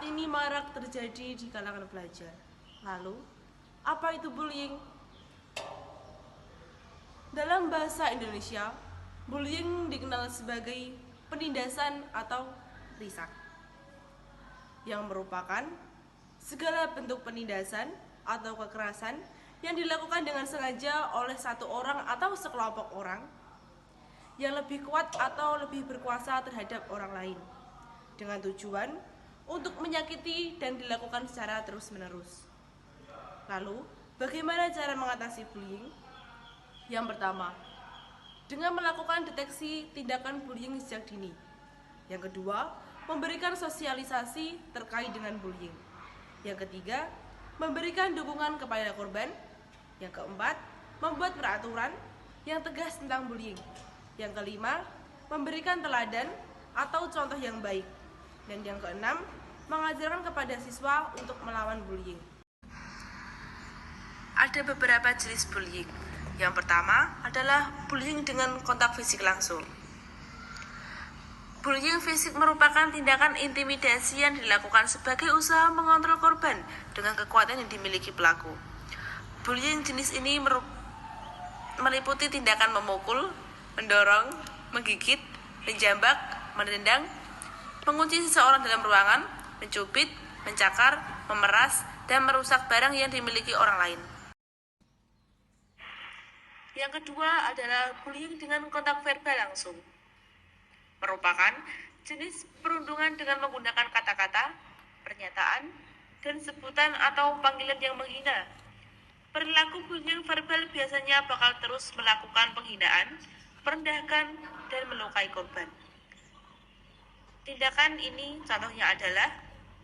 ini marak terjadi di kalangan pelajar. Lalu, apa itu bullying? Dalam bahasa Indonesia, bullying dikenal sebagai penindasan atau risak, yang merupakan segala bentuk penindasan atau kekerasan yang dilakukan dengan sengaja oleh satu orang atau sekelompok orang yang lebih kuat atau lebih berkuasa terhadap orang lain, dengan tujuan untuk menyakiti dan dilakukan secara terus-menerus. Lalu, bagaimana cara mengatasi bullying? Yang pertama, dengan melakukan deteksi tindakan bullying sejak dini. Yang kedua, memberikan sosialisasi terkait dengan bullying. Yang ketiga, memberikan dukungan kepada korban. Yang keempat, membuat peraturan yang tegas tentang bullying. Yang kelima, memberikan teladan atau contoh yang baik. Dan yang keenam, mengajarkan kepada siswa untuk melawan bullying. Ada beberapa jenis bullying. Yang pertama adalah bullying dengan kontak fisik langsung. Bullying fisik merupakan tindakan intimidasi yang dilakukan sebagai usaha mengontrol korban dengan kekuatan yang dimiliki pelaku. Bullying jenis ini meliputi tindakan memukul, mendorong, menggigit, menjambak, menendang, mengunci seseorang dalam ruangan, mencubit, mencakar, memeras, dan merusak barang yang dimiliki orang lain. Yang kedua adalah bullying dengan kontak verbal langsung. Merupakan jenis perundungan dengan menggunakan kata-kata, pernyataan, dan sebutan atau panggilan yang menghina. Perilaku bullying verbal biasanya bakal terus melakukan penghinaan, merendahkan, dan melukai korban. Tindakan ini contohnya adalah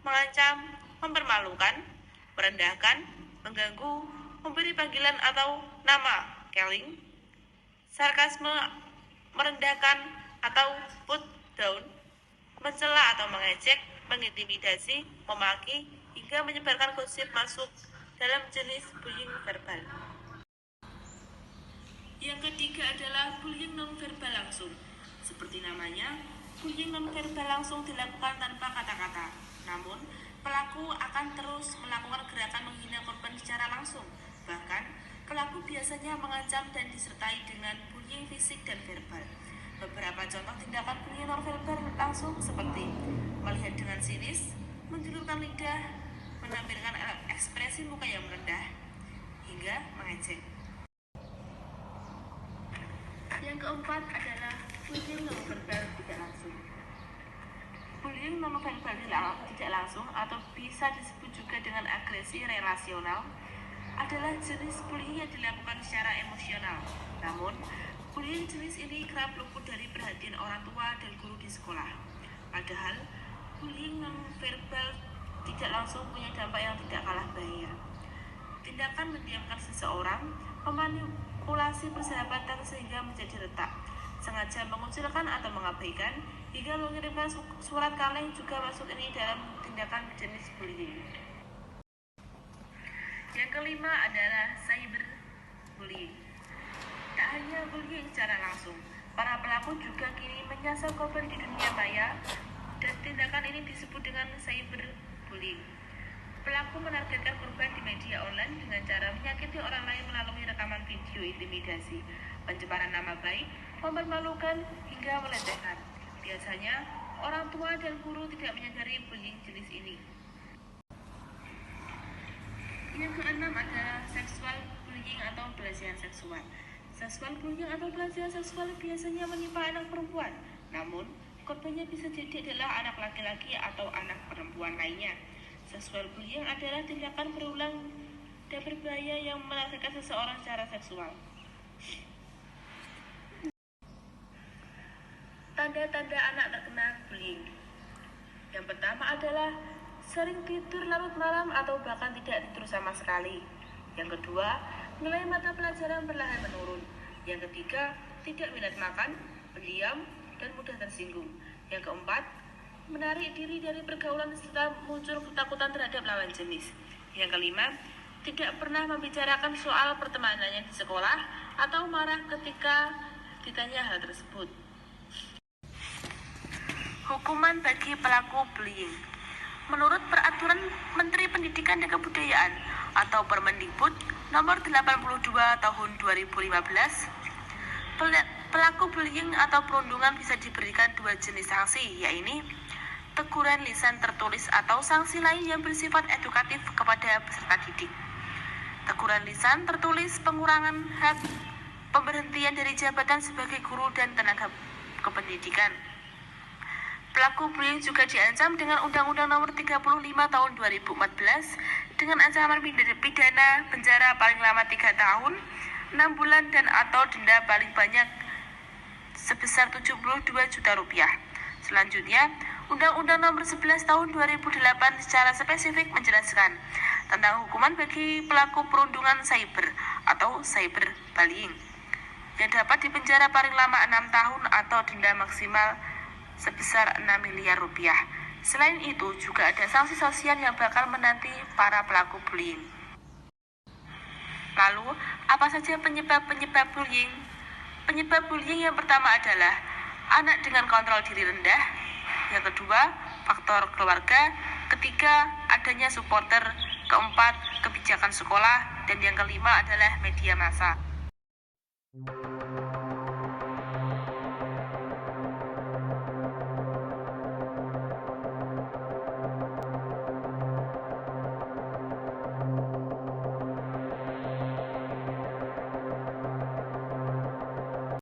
mengancam, mempermalukan, merendahkan, mengganggu, memberi panggilan atau nama, calling, sarkasme, merendahkan atau put down, mencela atau mengejek, mengintimidasi, memaki, hingga menyebarkan gosip masuk dalam jenis bullying verbal. Yang ketiga adalah bullying non-verbal langsung. Seperti namanya, bullying non-verbal langsung dilakukan tanpa kata-kata. Namun, pelaku akan terus melakukan gerakan menghina korban secara langsung. Bahkan, pelaku biasanya mengancam dan disertai dengan bullying fisik dan verbal. Beberapa contoh tindakan bullying non-verbal langsung seperti melihat dengan sinis, menjulurkan lidah, menampilkan ekspresi muka yang merendah, hingga mengejek. Yang keempat adalah bullying non-verbal tidak langsung. Bullying non-verbal tidak langsung atau bisa disebut juga dengan agresi relasional adalah jenis bullying yang dilakukan secara emosional. Namun, bullying jenis ini kerap luput dari perhatian orang tua dan guru di sekolah. Padahal, bullying non-verbal tidak langsung punya dampak yang tidak kalah bahaya. Tindakan mendiamkan seseorang, memanipulasi persahabatan sehingga menjadi retak, sengaja mengucilkan atau mengabaikan, hingga mengirimkan surat kaleng juga masuk ini dalam tindakan jenis bullying. Yang kelima adalah cyberbullying. Tak hanya bullying secara langsung, para pelaku juga kini menyasar korban di dunia maya, dan tindakan ini disebut dengan cyberbullying. Pelaku menargetkan korban di media online dengan cara menyakiti orang lain melalui rekaman video intimidasi, pencemaran nama baik, mempermalukan, hingga melecehkan. Biasanya, orang tua dan guru tidak menyadari bullying jenis ini. Yang keenam adalah seksual bullying atau pelecehan seksual. Seksual bullying atau pelecehan seksual biasanya menimpa anak perempuan, namun korbannya bisa jadi adalah anak laki-laki atau anak perempuan lainnya. Seksual bullying adalah tindakan berulang dan berbahaya yang menakutkan seseorang secara seksual. Tanda-tanda anak terkena bullying. Yang pertama adalah sering tidur larut malam atau bahkan tidak tidur sama sekali. Yang kedua, nilai mata pelajaran perlahan menurun. Yang ketiga, tidak minat makan, pendiam, dan mudah tersinggung. Yang keempat, menarik diri dari pergaulan serta muncul ketakutan terhadap lawan jenis. Yang kelima, tidak pernah membicarakan soal pertemanannya di sekolah atau marah ketika ditanya hal tersebut. Hukuman bagi pelaku bullying. Menurut Peraturan Menteri Pendidikan dan Kebudayaan atau Permendikbud Nomor 82 Tahun 2015, pelaku bullying atau perundungan bisa diberikan dua jenis sanksi, yaitu teguran lisan tertulis atau sanksi lain yang bersifat edukatif kepada peserta didik. Teguran lisan tertulis pengurangan hak pemberhentian dari jabatan sebagai guru dan tenaga kependidikan. Pelaku bullying juga diancam dengan Undang-Undang Nomor 35 Tahun 2014 dengan ancaman pidana penjara paling lama 3 tahun, 6 bulan dan atau denda paling banyak sebesar 72 juta rupiah. Selanjutnya, Undang-Undang Nomor 11 Tahun 2008 secara spesifik menjelaskan tentang hukuman bagi pelaku perundungan cyber atau cyberbullying yang dapat dipenjara paling lama 6 tahun atau denda maksimal sebesar 6 miliar rupiah. Selain itu, juga ada sanksi sosial yang bakal menanti para pelaku bullying. Lalu, apa saja penyebab bullying? Penyebab bullying yang pertama adalah anak dengan kontrol diri rendah. Yang kedua, faktor keluarga. Ketiga, adanya supporter. Keempat, kebijakan sekolah. Dan yang kelima adalah media massa.